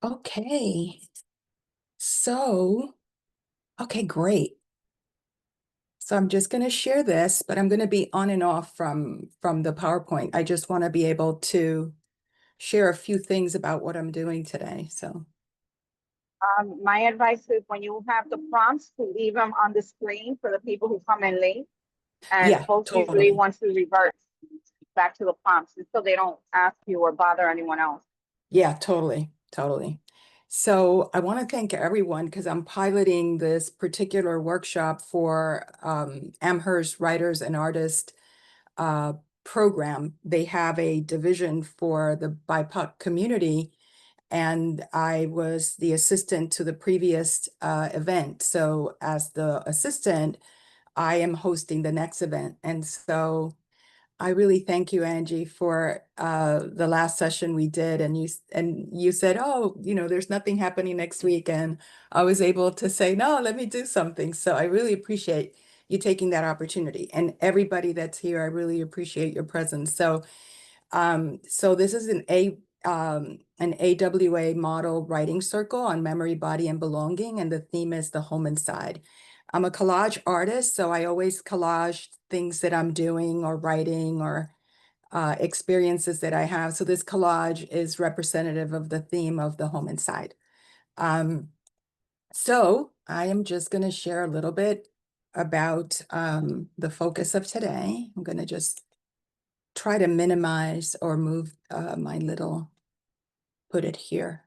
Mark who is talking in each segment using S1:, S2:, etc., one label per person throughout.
S1: Okay, so, okay, great. So I'm just going to share this, but I'm going to be on and off from the PowerPoint. I just want to be able to share a few things about what I'm doing today. So
S2: My advice is when you have the prompts to leave them on the screen for the people who come in late, and
S1: yeah,
S2: folks usually
S1: totally.
S2: want to revert back to the prompts so they don't ask you or bother anyone else.
S1: Yeah, totally, totally. So I want to thank everyone because I'm piloting this particular workshop for Amherst Writers and Artists uh, program. They have a division for the BIPOC community, and I was the assistant to the previous event. So as the assistant, I am hosting the next event. And so I really thank you, Angy, for the last session we did. And you said, oh, there's nothing happening next week. And I was able to say, no, let me do something. So I really appreciate you taking that opportunity. And everybody that's here, I really appreciate your presence. So this is an AWA model writing circle on memory, body, and belonging, and the theme is the home inside. I'm a collage artist, so I always collage things that I'm doing or writing or experiences that I have. So this collage is representative of the theme of the home inside. Um, so I am just going to share a little bit about the focus of today. I'm going to just try to minimize or move my little, put it here.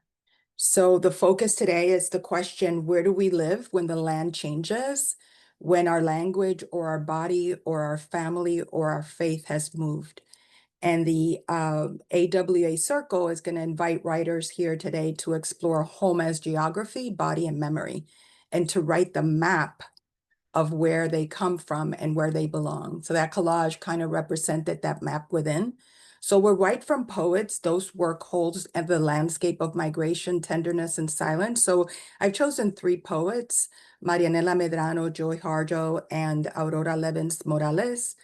S1: So the focus today is the question, where do we live when the land changes, when our language or our body or our family or our faith has moved? And the AWA Circle is going to invite writers here today to explore home as geography, body, and memory, and to write the map of where they come from and where they belong. So that collage kind of represented that map within. So we're right from poets. Those work holds at the landscape of migration, tenderness, and silence. So I've chosen three poets, Marianela Medrano, Joy Harjo, and Aurora Levins Morales.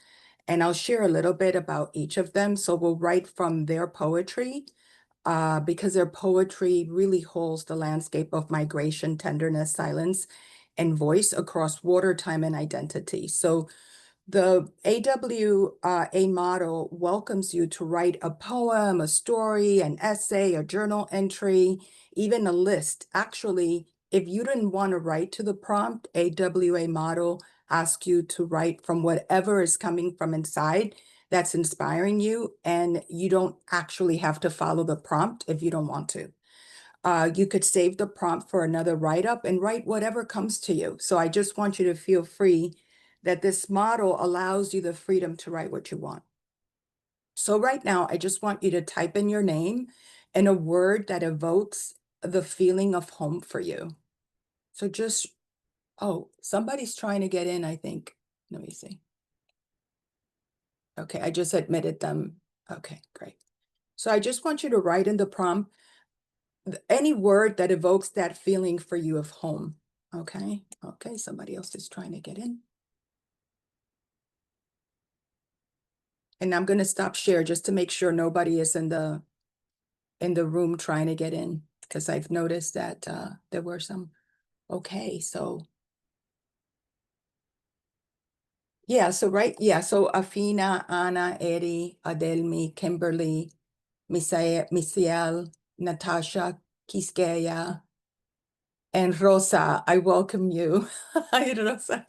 S1: And I'll share a little bit about each of them. So we'll write from their poetry because their poetry really holds the landscape of migration, tenderness, silence, and voice across water, time, and identity. So the AWA model welcomes you to write a poem, a story, an essay, a journal entry, even a list. Actually, if you didn't want to write to the prompt, AWA model asks you to write from whatever is coming from inside that's inspiring you, and you don't actually have to follow the prompt if you don't want to. You could save the prompt for another write-up and write whatever comes to you. So I just want you to feel free that this model allows you the freedom to write what you want. So right now, I just want you to type in your name and a word that evokes the feeling of home for you. So just, oh, somebody's trying to get in, I think. Let me see. Okay, I just admitted them. Okay, great. So I just want you to write in the prompt any word that evokes that feeling for you of home. Okay, okay, somebody else is trying to get in. And I'm going to stop share just to make sure nobody is in the room trying to get in, because I've noticed that there were some. Okay, so yeah, so right, yeah, so Afina, Anna, Eddie, Adelmi, Kimberly, Misael, Natasha, Quisqueya, and Rosa. I welcome you. Hi, Rosa.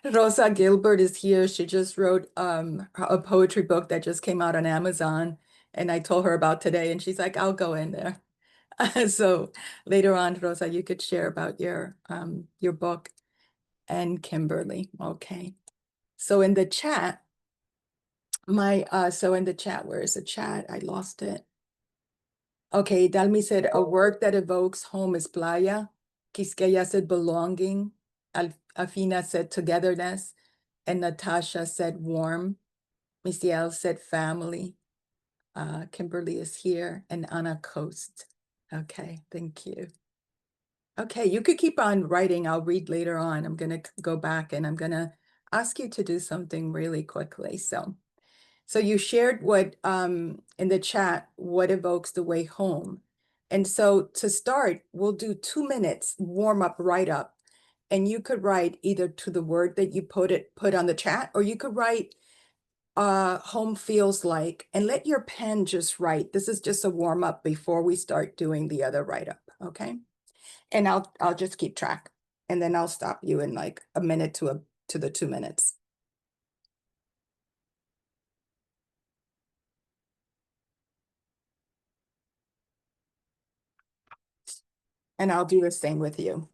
S1: Rosa Gilbert is here. She just wrote a poetry book that just came out on Amazon, and I told her about today, and she's like, I'll go in there. So later on, Rosa, you could share about your book, and Kimberly. Okay. So in the chat, so in the chat, where is the chat? I lost it. Okay, Dalmi said a work that evokes home is playa. Quisqueya said belonging. Afina said togetherness. And Natasha said warm. Misiel said family. Kimberly is here. And Anna Coast. Okay, thank you. Okay, you could keep on writing. I'll read later on. I'm going to go back and I'm going to ask you to do something really quickly. So you shared what in the chat, what evokes the way home. And so to start, we'll do 2 minutes warm up, write up. And you could write either to the word that you put on the chat, or you could write home feels like, and let your pen just write. This is just a warm up before we start doing the other write up, okay? And I'll just keep track, and then I'll stop you in like a minute to the 2 minutes. And I'll do the same with you.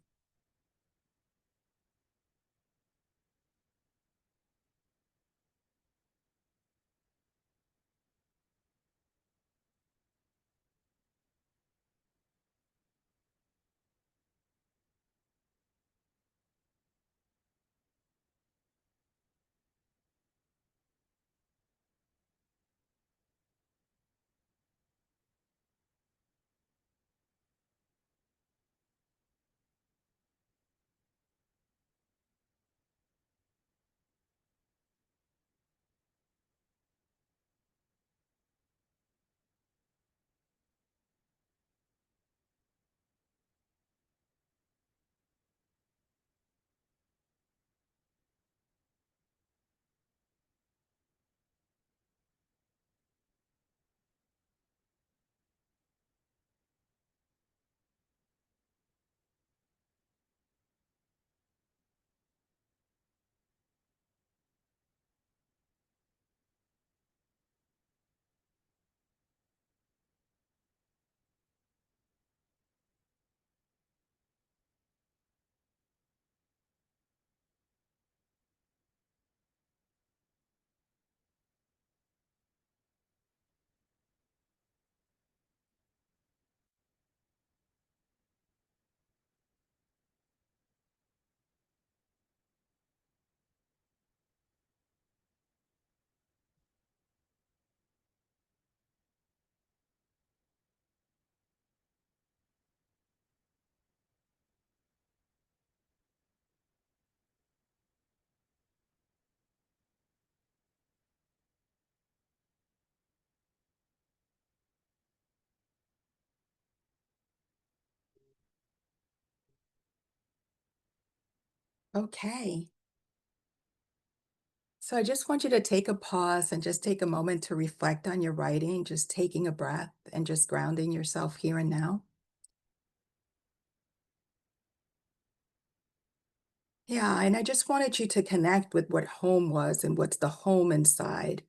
S1: Okay. So I just want you to take a pause and just take a moment to reflect on your writing, just taking a breath and just grounding yourself here and now. Yeah, and I just wanted you to connect with what home was and what's the home inside.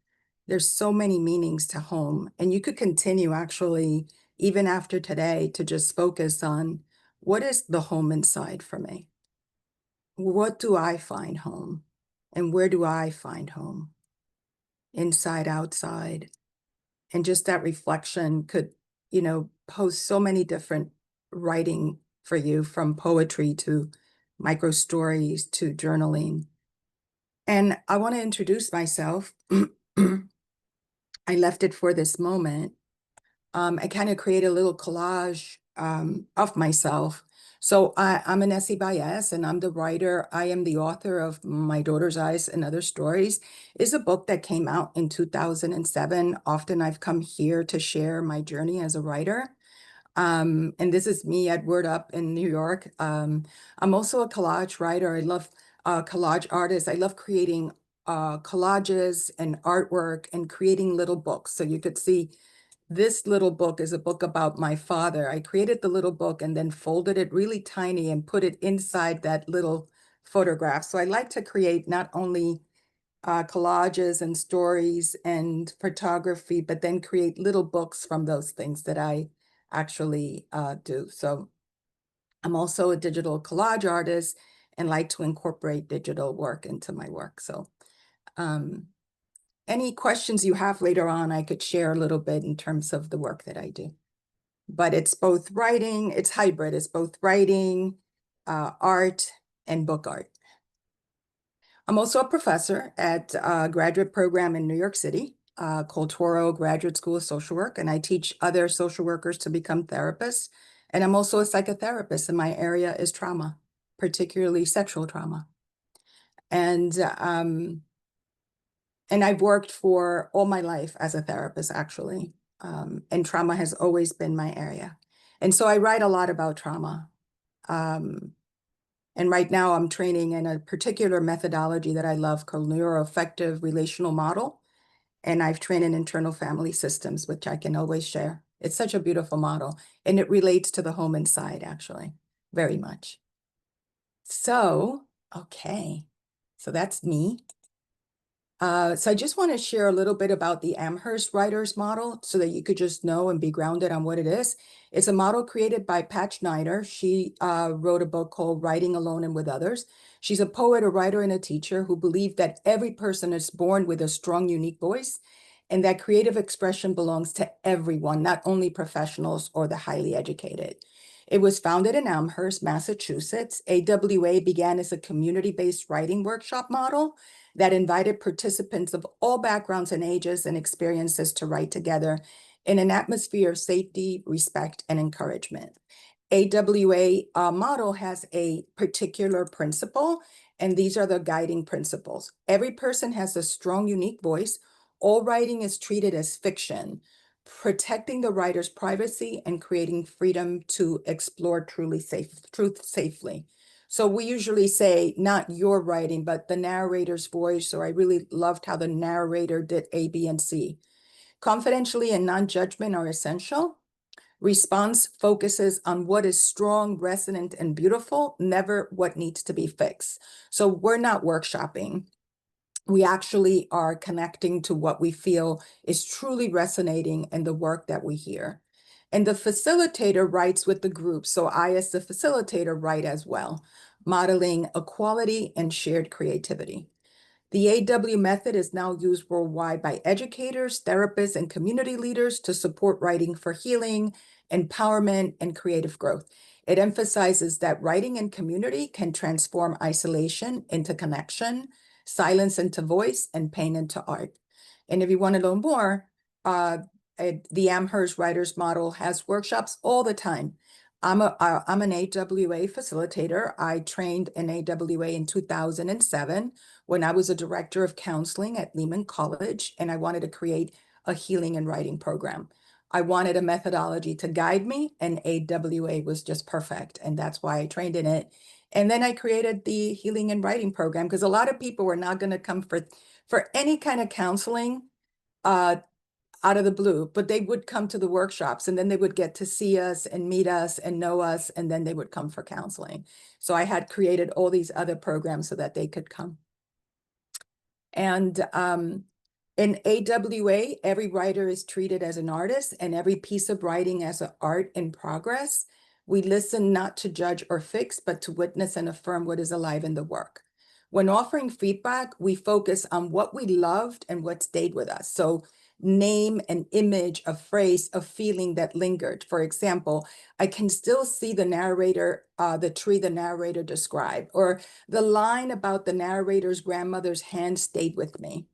S1: There's so many meanings to home, and you could continue actually, even after today, to just focus on what is the home inside for me? What do I find home? And where do I find home? Inside, outside. And just that reflection could, pose so many different writing for you, from poetry to micro stories to journaling. And I want to introduce myself. I left it for this moment. I kind of create a little collage of myself. So I'm Annecy Báez, and I'm the writer. I am the author of My Daughter's Eyes and Other Stories. Is a book that came out in 2007. Often I've come here to share my journey as a writer. And this is me at Word Up in New York. I'm also a collage writer. I love collage artists. I love creating collages and artwork and creating little books. So you could see this little book is a book about my father. I created the little book and then folded it really tiny and put it inside that little photograph. So I like to create not only collages and stories and photography, but then create little books from those things that I actually do. So I'm also a digital collage artist and like to incorporate digital work into my work. So um, any questions you have later on, I could share a little bit in terms of the work that I do. But it's both writing, it's hybrid, it's both writing, art, and book art. I'm also a professor at a graduate program in New York City called Toro Graduate School of Social Work, and I teach other social workers to become therapists. And I'm also a psychotherapist, and my area is trauma, particularly sexual trauma. And I've worked for all my life as a therapist, actually. And trauma has always been my area. And so I write a lot about trauma. And right now I'm training in a particular methodology that I love called neuroaffective relational model. And I've trained in internal family systems, which I can always share. It's such a beautiful model, and it relates to the home inside, actually, very much. So, okay, so that's me. So I just want to share a little bit about the Amherst Writers model so that you could just know and be grounded on what it is. It's a model created by Pat Schneider. She wrote a book called Writing Alone and with Others. She's a poet, a writer, and a teacher who believed that every person is born with a strong, unique voice and that creative expression belongs to everyone, not only professionals or the highly educated. It was founded in Amherst, Massachusetts. AWA began as a community-based writing workshop model that invited participants of all backgrounds and ages and experiences to write together in an atmosphere of safety, respect, and encouragement. AWA model has a particular principle, and these are the guiding principles. Every person has a strong, unique voice. All writing is treated as fiction, protecting the writer's privacy and creating freedom to explore truth safely. So we usually say not your writing, but the narrator's voice, or I really loved how the narrator did A, B, and C. Confidentially and non-judgment are essential. Response focuses on what is strong, resonant, and beautiful, never what needs to be fixed. So we're not workshopping. We actually are connecting to what we feel is truly resonating in the work that we hear. And the facilitator writes with the group. So I, as the facilitator, write as well, modeling equality and shared creativity. The AW method is now used worldwide by educators, therapists, and community leaders to support writing for healing, empowerment, and creative growth. It emphasizes that writing in community can transform isolation into connection, silence into voice, and pain into art. And if you want to know more, the Amherst Writers Model has workshops all the time. I'm an AWA facilitator. I trained in AWA in 2007 when I was a director of counseling at Lehman College, and I wanted to create a healing and writing program. I wanted a methodology to guide me, and AWA was just perfect, and that's why I trained in it. And then I created the healing and writing program because a lot of people were not going to come for any kind of counseling out of the blue, but they would come to the workshops, and then they would get to see us and meet us and know us, and then they would come for counseling. So I had created all these other programs so that they could come. And in AWA, every writer is treated as an artist and every piece of writing as an art in progress. We listen not to judge or fix, but to witness and affirm what is alive in the work. When offering feedback, we focus on what we loved and what stayed with us. So name an image, a phrase, a feeling that lingered. For example, I can still see the narrator, the tree the narrator described, or the line about the narrator's grandmother's hand stayed with me.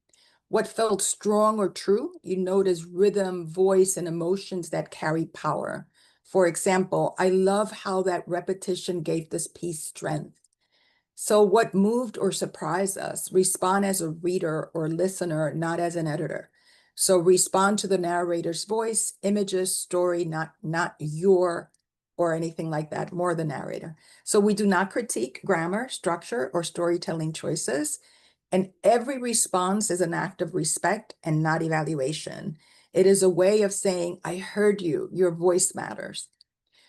S1: What felt strong or true, you notice rhythm, voice, and emotions that carry power. For example, I love how that repetition gave this piece strength. So what moved or surprised us? Respond as a reader or listener, not as an editor. So respond to the narrator's voice, images, story, not your or anything like that, more the narrator. So we do not critique grammar, structure, or storytelling choices. And every response is an act of respect and not evaluation. It is a way of saying, I heard you, your voice matters.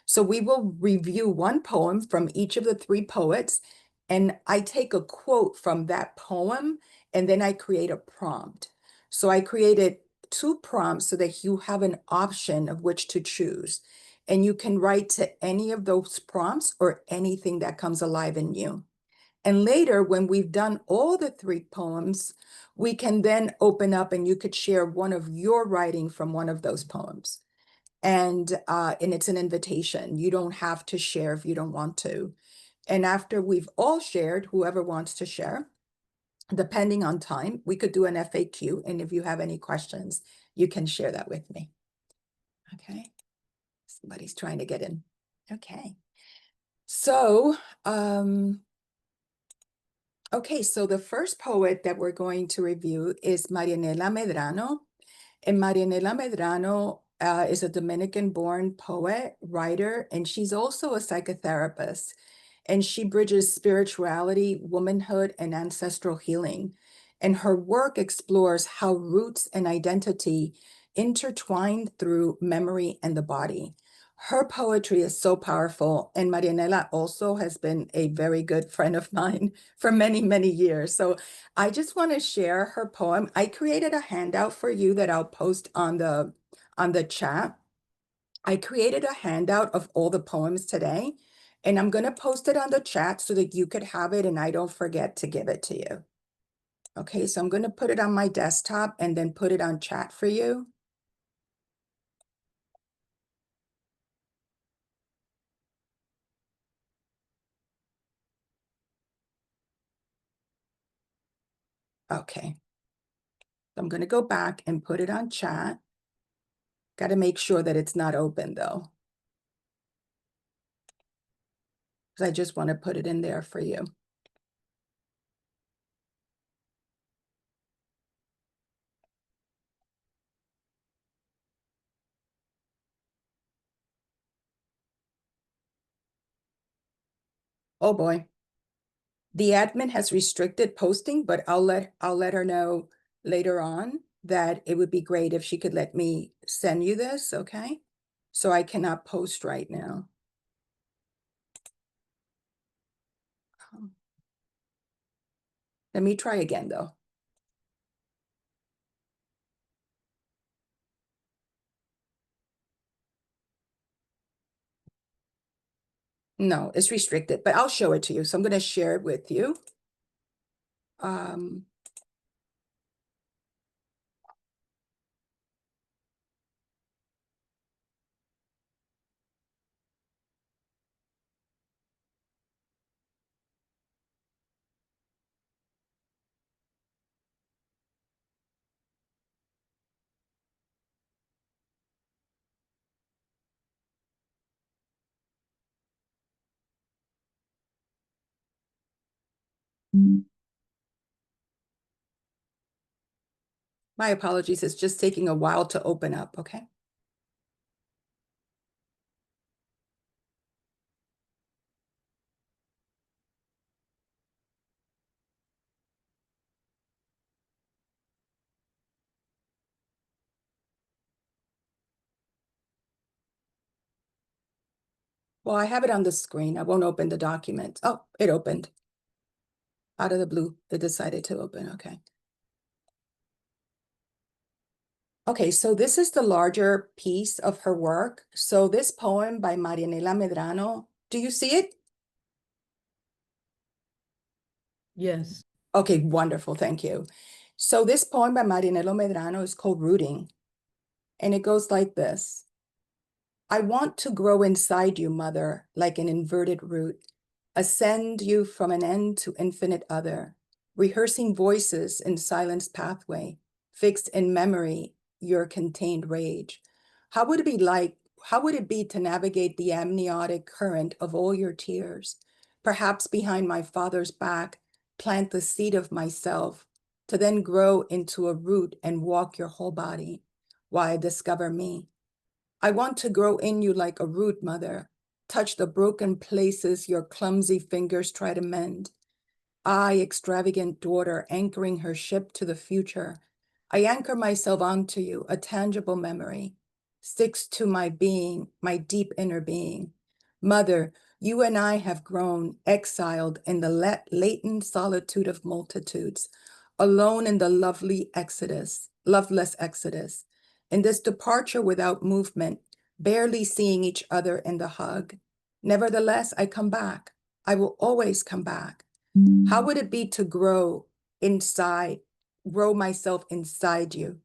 S1: So we will review one poem from each of the three poets, and I take a quote from that poem, and then I create a prompt. So I created two prompts so that you have an option of which to choose. And you can write to any of those prompts or anything that comes alive in you. And later, when we've done all the three poems, we can then open up and you could share one of your writing from one of those poems. And it's an invitation. You don't have to share if you don't want to. And after we've all shared, whoever wants to share, depending on time, we could do an FAQ. And if you have any questions, you can share that with me. Okay. Somebody's trying to get in. Okay. So, okay, so the first poet that we're going to review is Marianela Medrano. And Marianela Medrano is a Dominican-born poet, writer, and she's also a psychotherapist. And she bridges spirituality, womanhood, and ancestral healing. And her work explores how roots and identity intertwine through memory and the body. Her poetry is so powerful, and Marianela also has been a very good friend of mine for many, many years. So I just want to share her poem. I created a handout for you that I'll post on the chat. I created a handout of all the poems today, and I'm going to post it on the chat so that you could have it and I don't forget to give it to you. Okay, so I'm going to put it on my desktop and then put it on chat for you. Okay, so I'm going to go back and put it on chat. Got to make sure that it's not open though, because I just want to put it in there for you. Oh boy. The admin has restricted posting, but I'll let her know later on that it would be great if she could let me send you this, okay? So I cannot post right now. Let me try again though. No, it's restricted, but I'll show it to you. So I'm going to share it with you. My apologies. It's just taking a while to open up, okay? Well, I have it on the screen. I won't open the document. Oh, it opened. Out of the blue, it decided to open, okay. Okay, so this is the larger piece of her work. So this poem by Marianela Medrano, do you see it?
S3: Yes.
S1: Okay, wonderful, thank you. So this poem by Marianela Medrano is called Rooting, and it goes like this. I want to grow inside you, mother, like an inverted root, ascend you from an end to infinite other, rehearsing voices in silence pathway, fixed in memory, your contained rage. How would it be to navigate the amniotic current of all your tears? Perhaps behind my father's back, plant the seed of myself, to then grow into a root and walk your whole body, while I discover me. I want to grow in you like a root, mother, touch the broken places your clumsy fingers try to mend. I, extravagant daughter, anchoring her ship to the future, I anchor myself onto you, a tangible memory, sticks to my being, my deep inner being. Mother, you and I have grown, exiled in the latent solitude of multitudes, alone in the loveless exodus. In this departure without movement, barely seeing each other in the hug. Nevertheless, I come back. I will always come back. How would it be to grow myself inside you,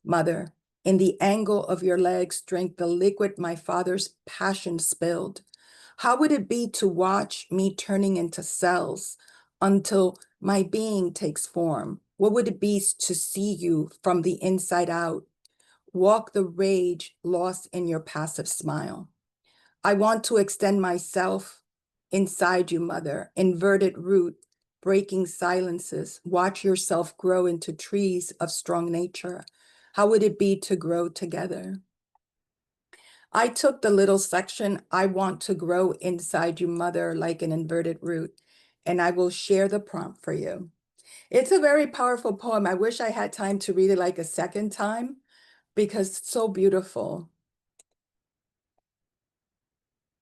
S1: mother? In the angle of your legs, drink the liquid my father's passion spilled. How would it be to watch me turning into cells until my being takes form? What would it be to see you from the inside out? Walk the rage lost in your passive smile. I want to extend myself inside you, mother, inverted root, breaking silences. Watch yourself grow into trees of strong nature. How would it be to grow together? I took the little section, I want to grow inside you, mother, like an inverted root, and I will share the prompt for you. It's a very powerful poem. I wish I had time to read it like a second time because it's so beautiful.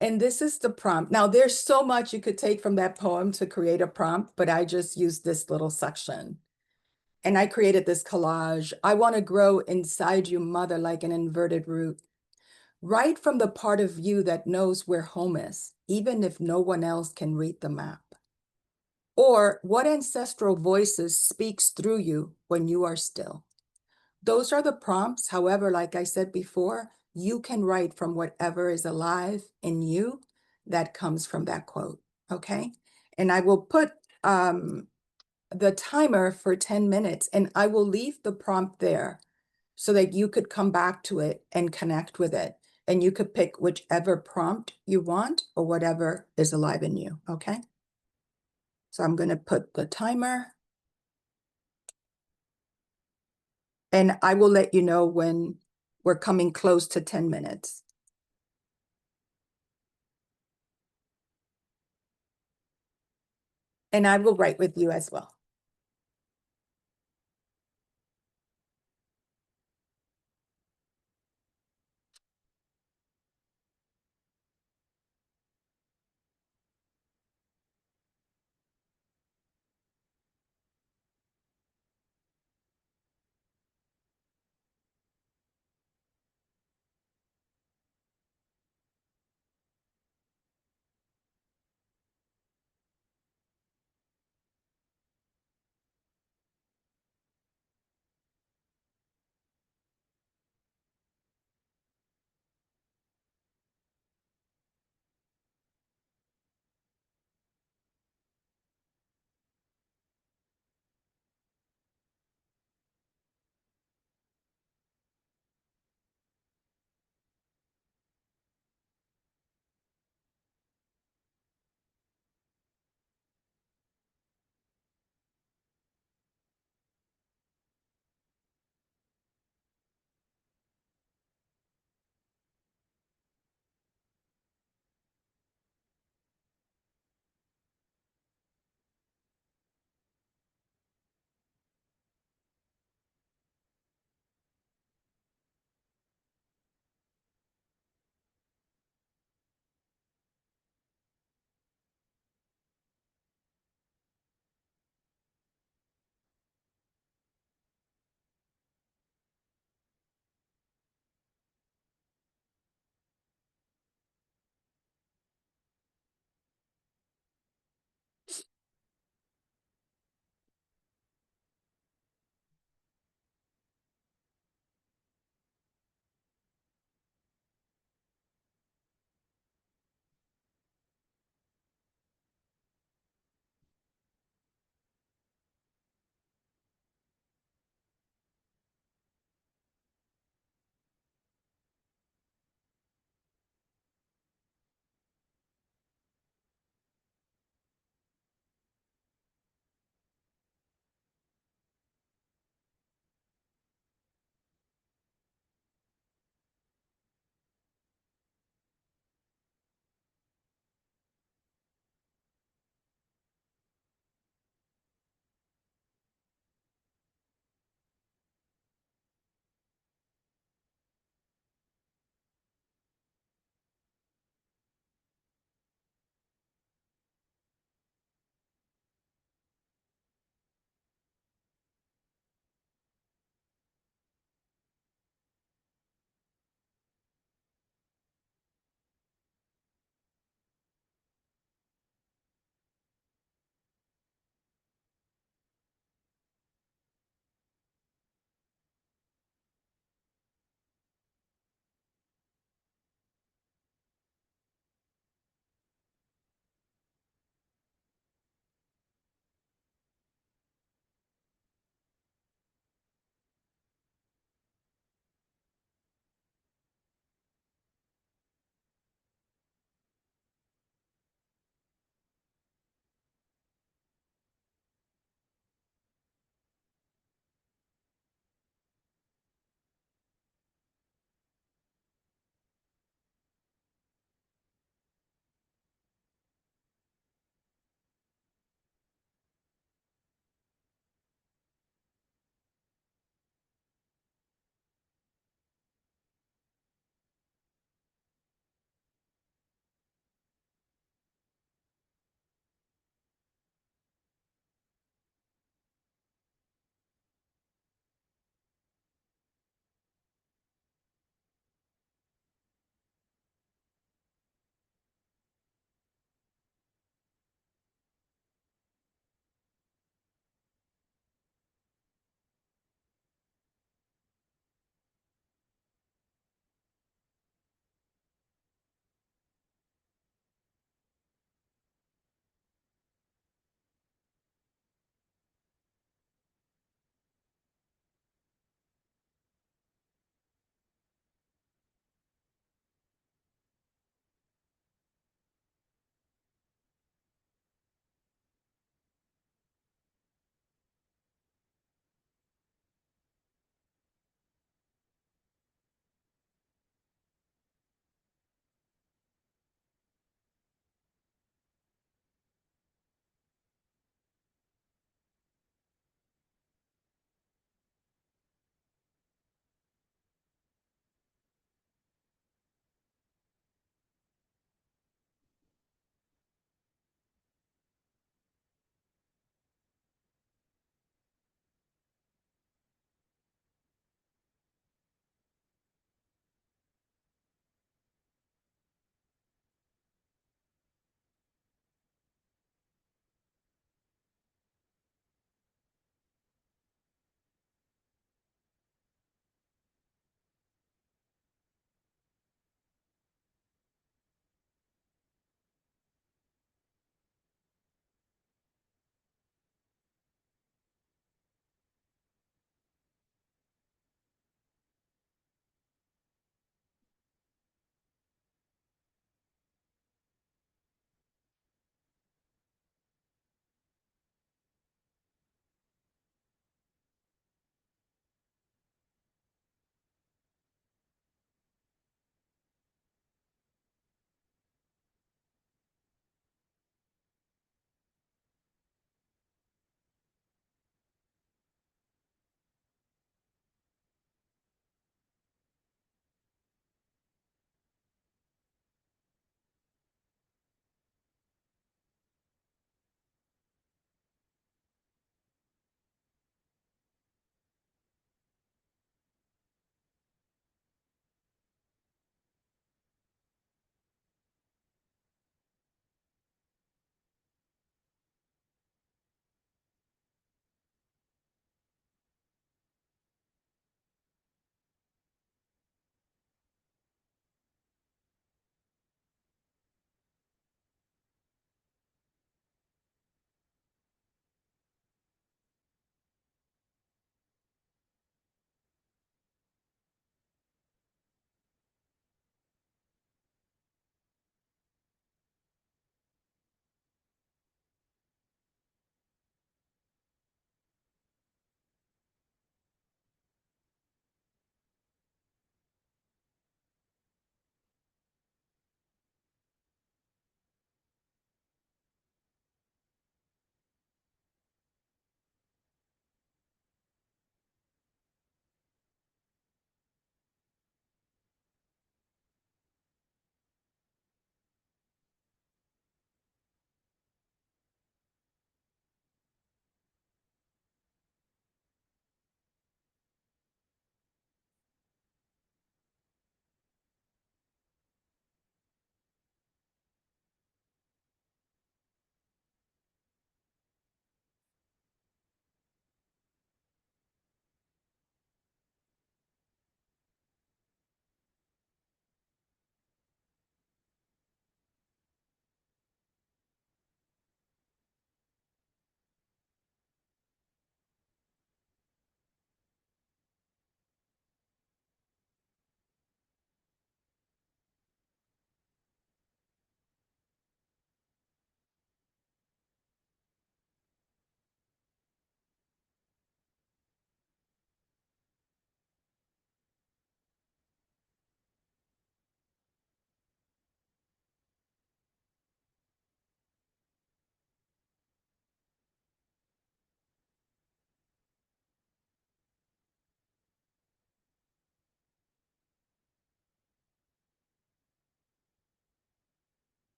S1: And this is the prompt. Now, there's so much you could take from that poem to create a prompt, but I just used this little section. And I created this collage. I want to grow inside you, mother, like an inverted root. Right from the part of you that knows where home is, even if no one else can read the map. Or what ancestral voices speaks through you when you are still. Those are the prompts. However, like I said before, you can write from whatever is alive in you that comes from that quote, okay? And I will put the timer for 10 minutes and I will leave the prompt there so that you could come back to it and connect with it. And you could pick whichever prompt you want or whatever is alive in you, okay? So I'm gonna put the timer. And I will let you know when we're coming close to 10 minutes. And I will write with you as well.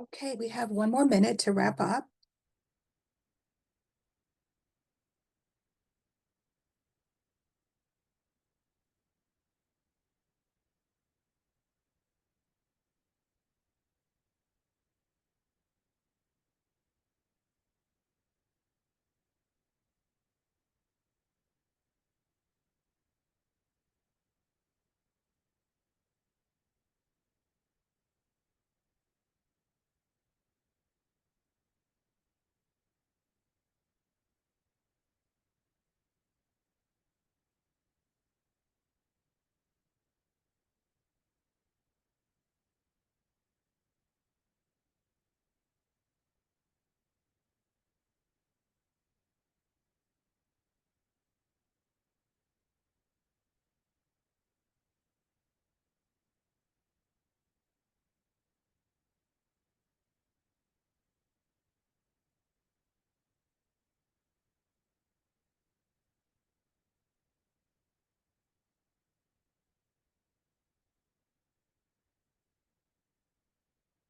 S1: Okay, we have one more minute to wrap up.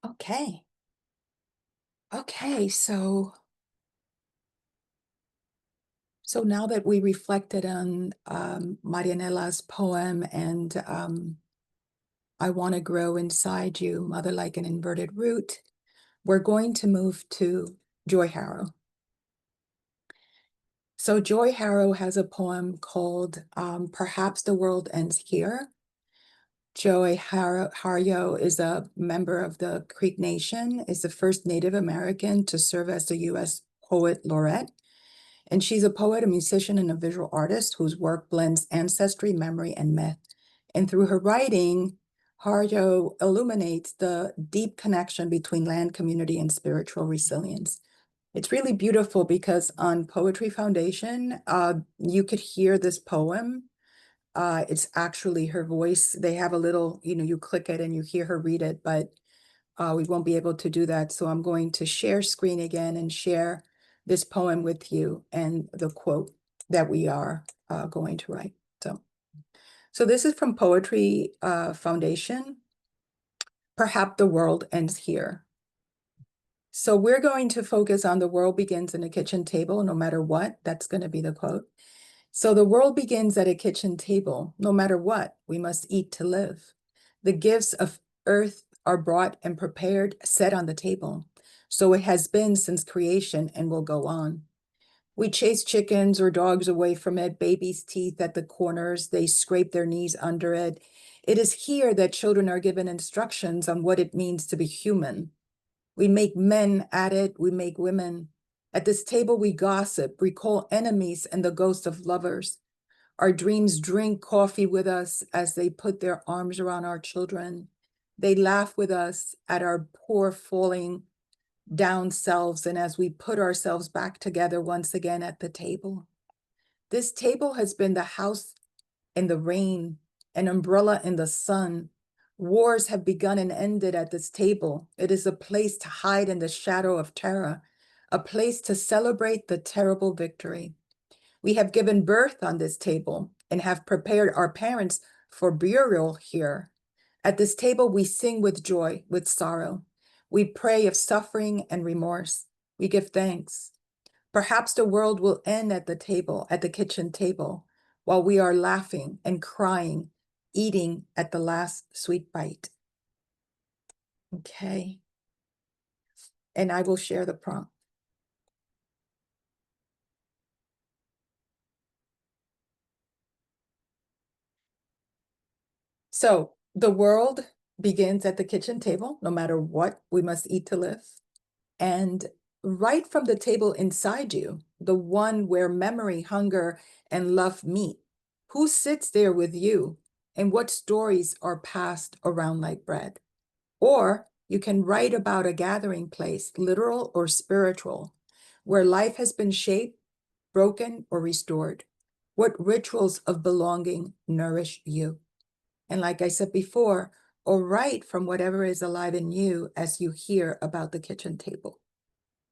S1: Okay. Okay, so now that we reflected on Marianela's poem and I Want to Grow Inside You, Mother Like an Inverted Root, we're going to move to Joy Harjo. So Joy Harjo has a poem called Perhaps the World Ends Here. Joy Harjo is a member of the Creek Nation, is the first Native American to serve as the U.S. Poet Laureate. And she's a poet, a musician, and a visual artist whose work blends ancestry, memory, and myth. And through her writing, Harjo illuminates the deep connection between land, community, and spiritual resilience. It's really beautiful because on Poetry Foundation, you could hear this poem. It's actually her voice. They have a little, you click it and you hear her read it, but we won't be able to do that. So I'm going to share screen again and share this poem with you and the quote that we are going to write. So this is from Poetry Foundation. Perhaps the world ends here. So we're going to focus on the world begins in a kitchen table, no matter what. That's going to be the quote. So the world begins at a kitchen table, no matter what, we must eat to live. The gifts of earth are brought and prepared, set on the table. So it has been since creation and will go on. We chase chickens or dogs away from it, babies' teeth at the corners, they scrape their knees under it. It is here that children are given instructions on what it means to be human. We make men at it, we make women. At this table we gossip, recall enemies and the ghosts of lovers. Our dreams drink coffee with us as they put their arms around our children. They laugh with us at our poor falling down selves and as we put ourselves back together once again at the table. This table has been the house in the rain, an umbrella in the sun. Wars have begun and ended at this table. It is a place to hide in the shadow of terror, a place to celebrate the terrible victory. We have given birth on this table and have prepared our parents for burial here. At this table, we sing with joy, with sorrow. We pray of suffering and remorse. We give thanks. Perhaps the world will end at the table, at the kitchen table, while we are laughing and crying, eating at the last sweet bite. Okay. And I will share the prompt. So the world begins at the kitchen table, no matter what, we must eat to live. And right from the table inside you, the one where memory, hunger, and love meet, who sits there with you and what stories are passed around like bread? Or you can write about a gathering place, literal or spiritual, where life has been shaped, broken, or restored. What rituals of belonging nourish you? And like I said before, or write from whatever is alive in you as you hear about the kitchen table.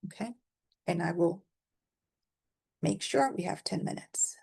S1: Okay, and I will make sure we have 10 minutes.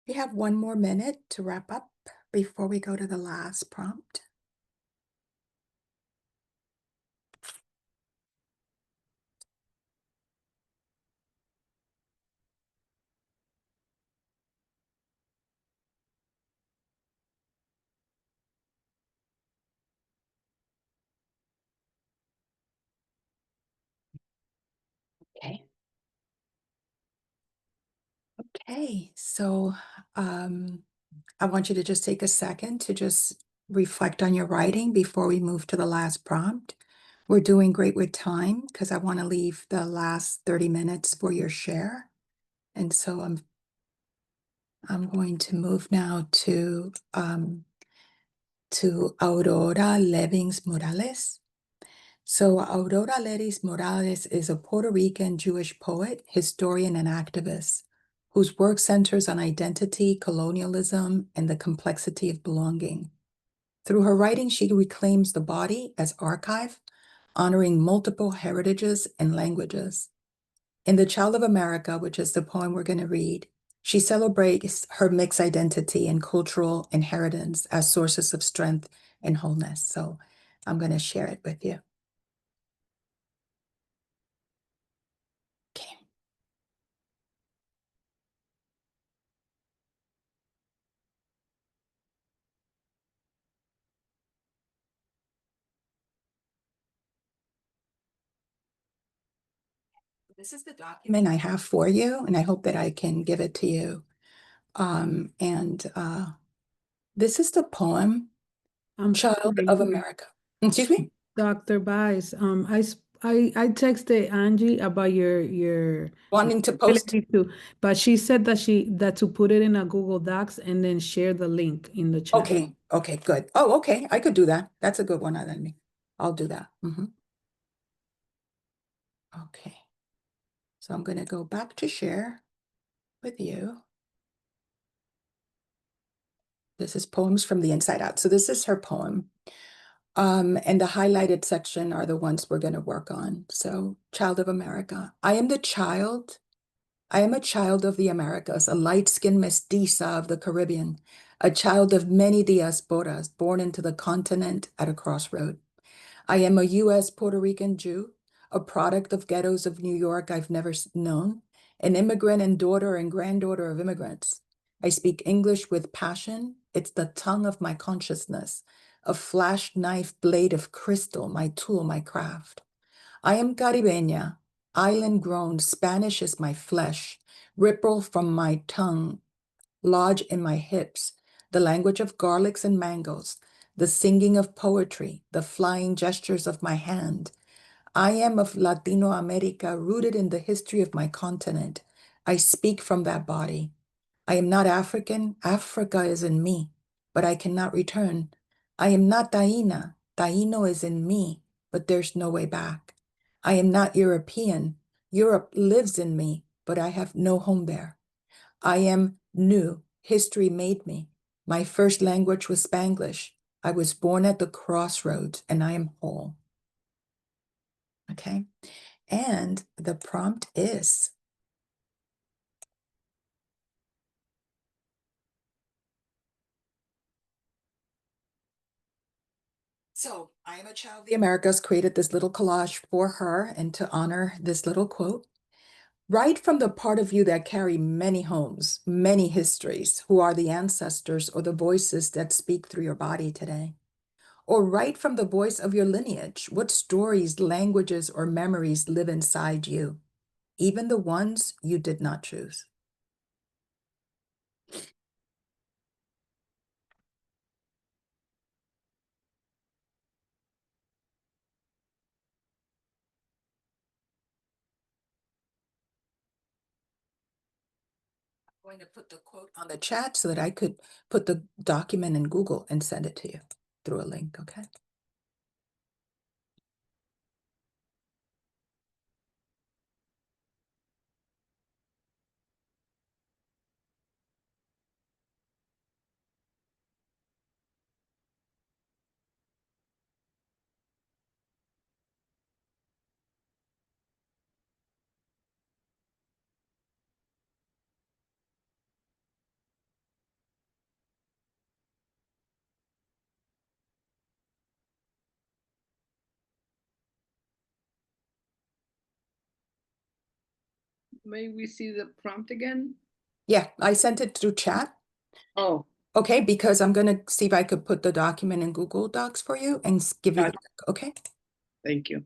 S1: We have one more minute to wrap up before we go to the last prompt. Okay. Okay, so I want you to just take a second to just reflect on your writing before we move to the last prompt. We're doing great with time because I want to leave the last 30 minutes for your share. And so I'm going to move now to Aurora Levins Morales. So Aurora Levins Morales is a Puerto Rican Jewish poet, historian, and activist whose work centers on identity, colonialism, and the complexity of belonging. Through her writing, she reclaims the body as archive, honoring multiple heritages and languages. In The Child of America, which is the poem we're going to read, she celebrates her mixed identity and cultural inheritance as sources of strength and wholeness. So I'm going to share it with you. Okay. This is the document I have for you, and I hope that I can give it to you. This is the poem,
S3: I'm
S1: Child
S3: sorry,
S1: of America. Excuse me?
S3: Dr. Báez. I texted Angie about your
S1: Wanting to post?
S3: ability to, but she said that to put it in a Google Docs and then share the link in the chat.
S1: Okay, okay, good. Oh, okay, I could do that. That's a good one, Annecy. I'll do that. Okay. So I'm going to go back to share with you. This is Poems from the Inside Out. So this is her poem. And the highlighted section are the ones we're going to work on. So, Child of America. I am a child of the Americas, a light-skinned mestiza of the Caribbean, a child of many diasporas, born into the continent at a crossroad. I am a U.S. Puerto Rican Jew, a product of ghettos of New York I've never known, an immigrant and daughter and granddaughter of immigrants. I speak English with passion. It's the tongue of my consciousness, a flash knife blade of crystal, my tool, my craft. I am Caribeña, island grown, Spanish is my flesh, ripple from my tongue, lodge in my hips, the language of garlics and mangoes, the singing of poetry, the flying gestures of my hand. I am of Latino America, rooted in the history of my continent. I speak from that body. I am not African. Africa is in me, but I cannot return. I am not Taína. Taíno is in me, but there's no way back. I am not European. Europe lives in me, but I have no home there. I am new. History made me. My first language was Spanglish. I was born at the crossroads, and I am whole. Okay. And the prompt is, so I am a child of the Americas, created this little collage for her and to honor this little quote. Write from the part of you that carry many homes, many histories, who are the ancestors or the voices that speak through your body today. Or write from the voice of your lineage, what stories, languages, or memories live inside you, even the ones you did not choose. Going to put the quote on the chat so that I could put the document in Google and send it to you through a link, okay?
S4: may we see the prompt again?
S1: Yeah, I sent it through chat.
S4: Oh,
S1: Okay, because I'm gonna see if I could put the document in Google Docs for you and give you,
S4: Gotcha.
S1: okay?
S4: thank you.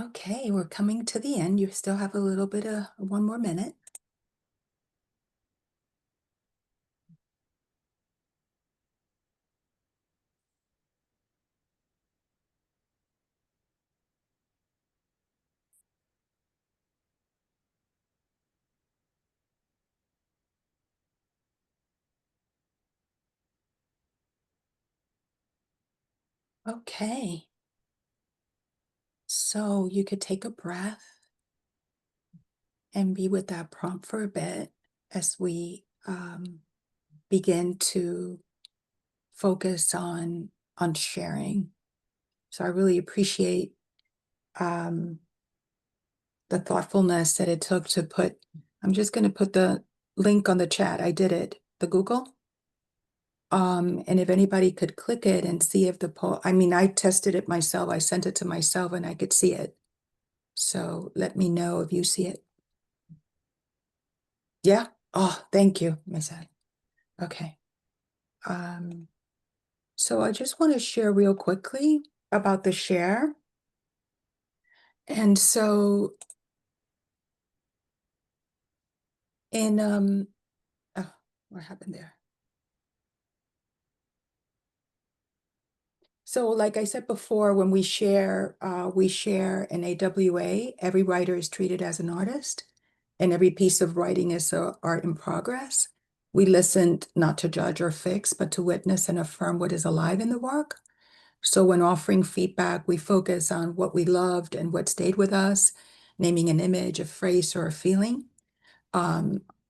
S1: Okay, we're coming to the end. You still have a little bit of 1 more minute. Okay. So you could take a breath and be with that prompt for a bit as we begin to focus on sharing. So I really appreciate the thoughtfulness that it took to put. I'm just going to put the link on the chat. I did it, the Google. And if anybody could click it and see if the poll, I mean, I tested it myself. I sent it to myself and I could see it. So let me know if you see it. Yeah. Oh, thank you, Miss Ed. Okay. So I just want to share real quickly about the share. And so in oh, what happened there? So like I said before, when we share an AWA. Every writer is treated as an artist, and every piece of writing is an art in progress. We listened not to judge or fix, but to witness and affirm what is alive in the work. So when offering feedback, we focus on what we loved and what stayed with us, naming an image, a phrase, or a feeling.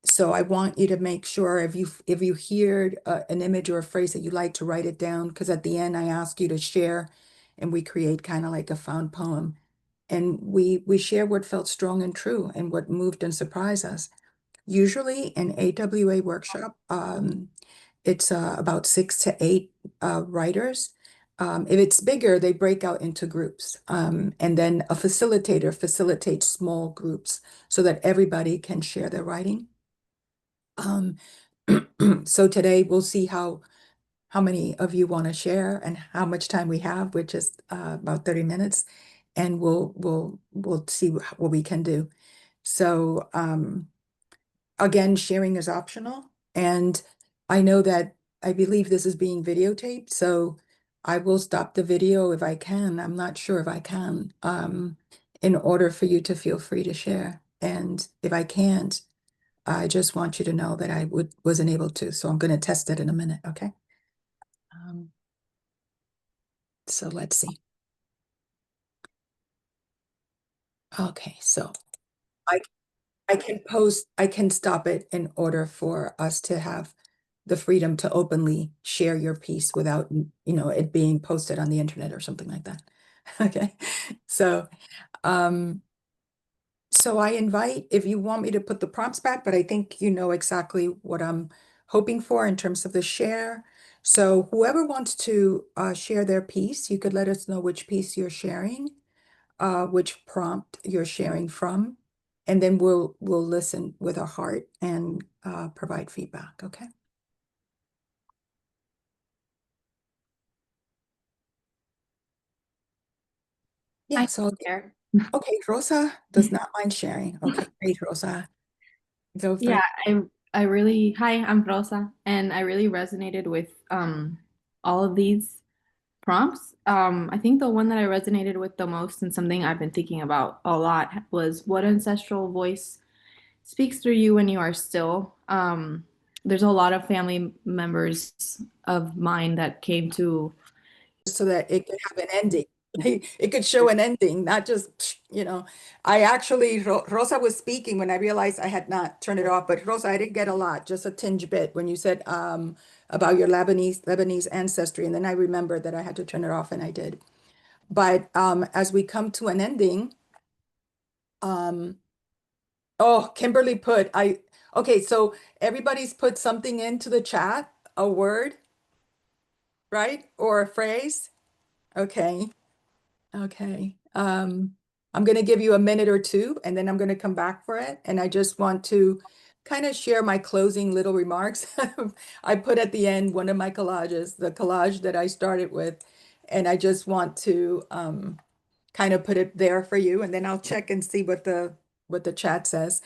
S1: So I want you to make sure if you hear an image or a phrase that you like to write it down, because at the end I ask you to share, and we create kind of like a found poem, and we share what felt strong and true and what moved and surprised us. Usually an AWA workshop, it's about 6 to 8 writers. If it's bigger, they break out into groups. And then a facilitator facilitates small groups so that everybody can share their writing. So today we'll see how many of you want to share and how much time we have, which is about 30 minutes, and we'll see what we can do. So again, sharing is optional, and I know that I believe this is being videotaped, so I will stop the video if I can. I'm not sure if I can, in order for you to feel free to share. And if I can't, I just want you to know that I wasn't able to. So I'm going to test it in a minute, okay? So let's see. Okay, so I I can stop it in order for us to have the freedom to openly share your piece without, it being posted on the internet or something like that. Okay, so so I invite, if you want me to put the prompts back, but I think you know exactly what I'm hoping for in terms of the share. So whoever wants to share their piece, you could let us know which piece you're sharing, which prompt you're sharing from, and then we'll listen with our heart and provide feedback, okay? Yeah, so,
S5: There.
S1: okay, Rosa does not mind sharing. Okay, great, Rosa. Go for
S5: Yeah,
S1: it.
S5: I really, hi, I'm Rosa, and I really resonated with all of these prompts. I think the one that I resonated with the most and something I've been thinking about a lot was what ancestral voice speaks through you when you are still. There's a lot of family members of mine that came to
S1: So that it could have an ending. It could show an ending, not just, I actually, Rosa was speaking when I realized I had not turned it off, but Rosa, I didn't get a lot, just a tinge bit when you said about your Lebanese ancestry. And then I remembered that I had to turn it off, and I did. But as we come to an ending, oh, Kimberly okay, so everybody's put something into the chat, a word, right? Or a phrase. Okay. Okay. I'm going to give you a minute or two, and then I'm going to come back for it. And I just want to kind of share my closing little remarks. I put at the end one of my collages, the collage that I started with, and I just want to kind of put it there for you, and then I'll check and see what the chat says.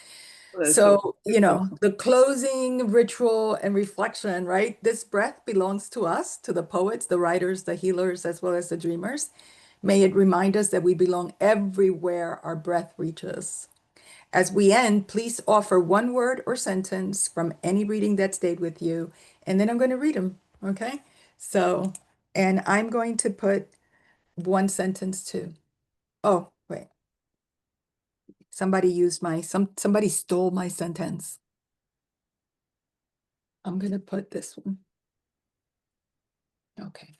S4: That's
S1: So, you know, the closing ritual and reflection, right? This breath belongs to us, to the poets, the writers, the healers, as well as the dreamers. May it remind us that we belong everywhere our breath reaches. As we end, please offer one word or sentence from any reading that stayed with you, and then I'm going to read them, okay? So, and I'm going to put one sentence too. Oh, wait. Somebody used somebody stole my sentence. I'm going to put this one. Okay.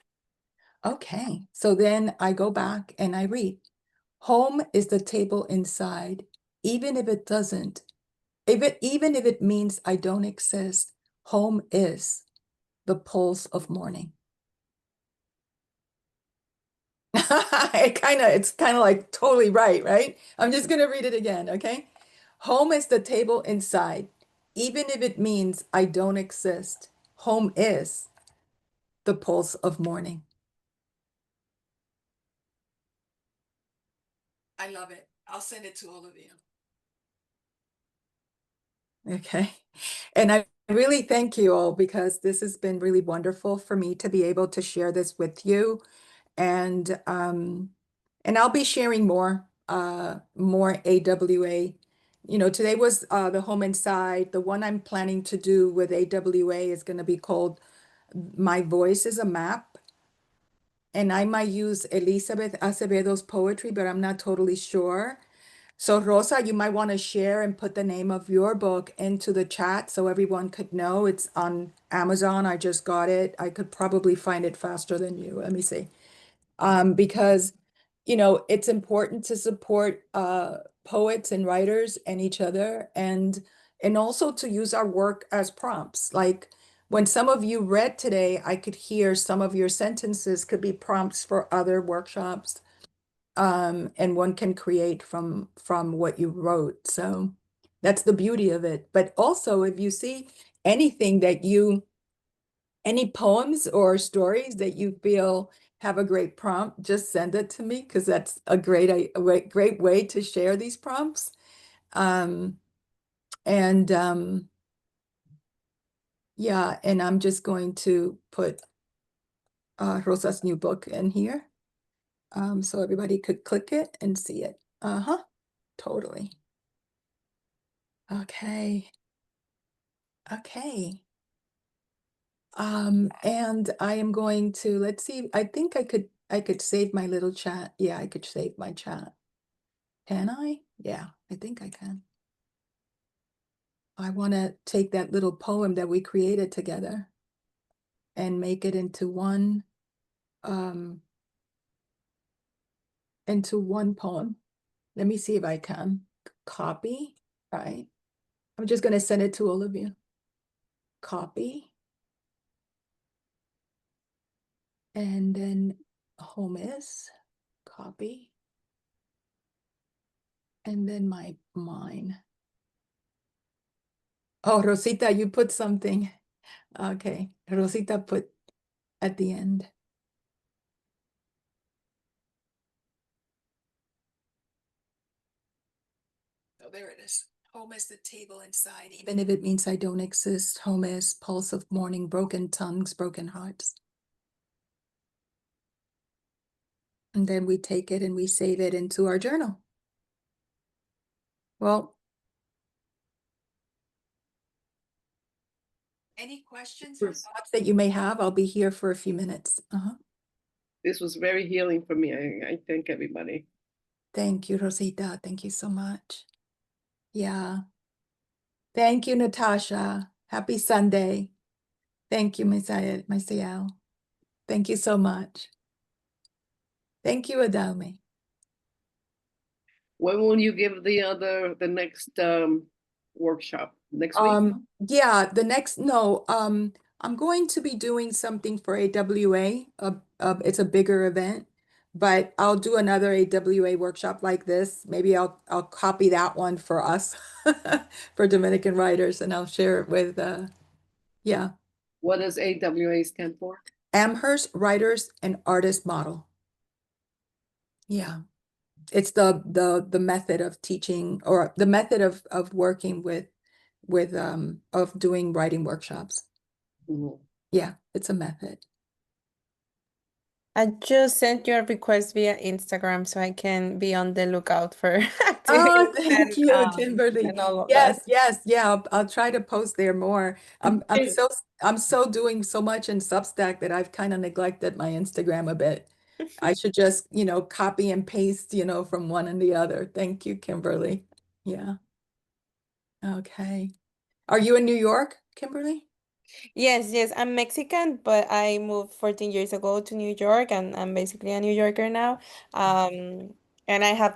S1: Okay. So then I go back and I read. Home is the table inside, even if it doesn't. Even if it means I don't exist, home is the pulse of morning. It's kind of like totally right, right? I'm just going to read it again, okay? Home is the table inside, even if it means I don't exist. Home is the pulse of morning. I love it. I'll send it to all of you. Okay. And I really thank you all, because this has been really wonderful for me to be able to share this with you. And I'll be sharing more AWA. You know, today was the home inside. The one I'm planning to do with AWA is going to be called My Voice is a Map. And I might use Elizabeth Acevedo's poetry, but I'm not totally sure. So Rosa, you might want to share and put the name of your book into the chat so everyone could know. It's on Amazon. I just got it. I could probably find it faster than you. Let me see. Because, you know, it's important to support poets and writers and each other, and also to use our work as prompts. Like when some of you read today, I could hear some of your sentences could be prompts for other workshops. And one can create from what you wrote. So that's the beauty of it. But also, if you see anything any poems or stories that you feel have a great prompt, just send it to me, because that's a great way to share these prompts. Yeah, and I'm just going to put Rosa's new book in here. So everybody could click it and see it. Totally. Okay. Okay. And I am going to, let's see, I think I could save my little chat. Yeah, I could save my chat. Can I? Yeah, I think I can. I want to take that little poem that we created together and make it into one poem. Let me see if I can copy, right? I'm just going to send it to all of you. Copy. And then home is copy. And then mine. Oh, Rosita, you put something. Okay, Rosita put at the end. Oh, there it is. Home is the table inside, even if it means I don't exist. Home is pulse of morning, broken tongues, broken hearts. And then we take it and we save it into our journal. Well, any questions or thoughts that you may have? I'll be here for a few minutes.
S4: This was very healing for me. I thank everybody.
S1: Thank you, Rosita. Thank you so much. Yeah. Thank you, Natasha. Happy Sunday. Thank you, Misael. Thank you so much. Thank you, Adalme.
S4: When will you give the next workshop? Next week?
S1: Yeah, I'm going to be doing something for AWA. It's a bigger event, but I'll do another AWA workshop like this. Maybe I'll copy that one for us, for Dominican writers, and I'll share it with yeah.
S4: What does AWA stand for?
S1: Amherst Writers and Artists Model. Yeah. it's the method of teaching or the method of working with of doing writing workshops.
S4: Mhm.
S1: Yeah, it's a method.
S6: I just sent you a request via Instagram so I can be on the lookout for
S1: Oh,
S6: activities
S1: thank you, Kimberly.
S6: and all of
S1: Yes,
S6: that.
S1: yes, yeah. I'll try to post there more. I'm so doing so much in Substack that I've kind of neglected my Instagram a bit. I should just, copy and paste, from one and the other. Thank you, Kimberly. Yeah. Okay. Are you in New York, Kimberly?
S6: Yes, yes, I'm Mexican, but I moved 14 years ago to New York and I'm basically a New Yorker now. And I have